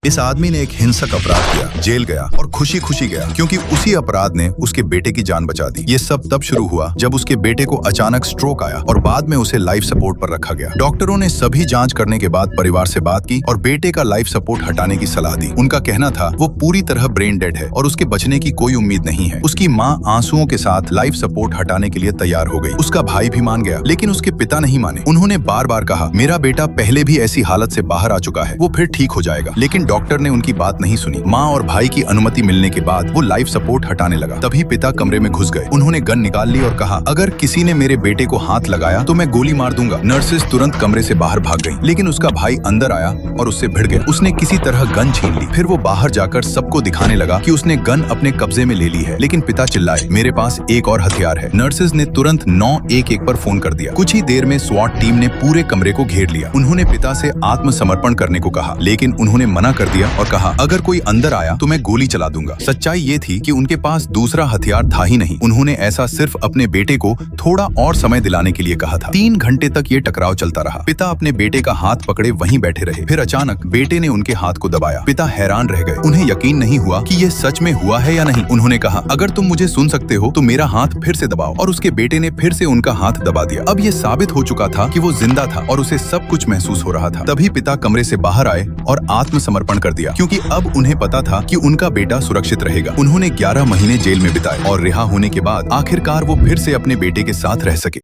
इस आदमी ने एक हिंसक अपराध किया, जेल गया और खुशी खुशी गया क्योंकि उसी अपराध ने उसके बेटे की जान बचा दी। ये सब तब शुरू हुआ जब उसके बेटे को अचानक स्ट्रोक आया और बाद में उसे लाइफ सपोर्ट पर रखा गया। डॉक्टरों ने सभी जांच करने के बाद परिवार से बात की और बेटे का लाइफ सपोर्ट हटाने की सलाह दी। उनका कहना था वो पूरी तरह ब्रेन डेड है और उसके बचने की कोई उम्मीद नहीं है। उसकी माँ आंसुओं के साथ लाइफ सपोर्ट हटाने के लिए तैयार हो गई। उसका भाई भी मान गया, लेकिन उसके पिता नहीं माने। उन्होंने बार बार कहा, मेरा बेटा पहले भी ऐसी हालत से बाहर आ चुका है, वो फिर ठीक हो जाएगा। लेकिन डॉक्टर ने उनकी बात नहीं सुनी। माँ और भाई की अनुमति मिलने के बाद वो लाइफ सपोर्ट हटाने लगा। तभी पिता कमरे में घुस गए। उन्होंने गन निकाल ली और कहा, अगर किसी ने मेरे बेटे को हाथ लगाया तो मैं गोली मार दूंगा। नर्सेस तुरंत कमरे से बाहर भाग गईं, लेकिन उसका भाई अंदर आया और उससे भिड़ गया। उसने किसी तरह गन छीन ली। फिर वो बाहर जाकर सबको दिखाने लगा कि उसने गन अपने कब्जे में ले ली है। लेकिन पिता चिल्लाए, मेरे पास एक और हथियार है। नर्सेस ने तुरंत 911 पर फोन कर दिया। कुछ ही देर में स्वाट टीम ने पूरे कमरे को घेर लिया। उन्होंने पिता से आत्मसमर्पण करने को कहा, लेकिन उन्होंने मना कर दिया और कहा, अगर कोई अंदर आया तो मैं गोली चला दूंगा। सच्चाई ये थी कि उनके पास दूसरा हथियार था ही नहीं। उन्होंने ऐसा सिर्फ अपने बेटे को थोड़ा और समय दिलाने के लिए कहा था। 3 घंटे तक ये टकराव चलता रहा। पिता अपने बेटे का हाथ पकड़े वहीं बैठे रहे। फिर अचानक बेटे ने उनके हाथ को दबाया। पिता हैरान रह गए। उन्हें यकीन नहीं हुआ कि ये सच में हुआ है या नहीं। उन्होंने कहा, अगर तुम मुझे सुन सकते हो तो मेरा हाथ फिर से दबाओ। और उसके बेटे ने फिर से उनका हाथ दबा दिया। अब ये साबित हो चुका था कि वो जिंदा था और उसे सब कुछ महसूस हो रहा था। तभी पिता कमरे से बाहर आए और आत्मसमर्पण कर दिया, क्योंकि अब उन्हें पता था कि उनका बेटा सुरक्षित रहेगा। उन्होंने 11 महीने जेल में बिताए और रिहा होने के बाद आखिरकार वो फिर से अपने बेटे के साथ रह सके।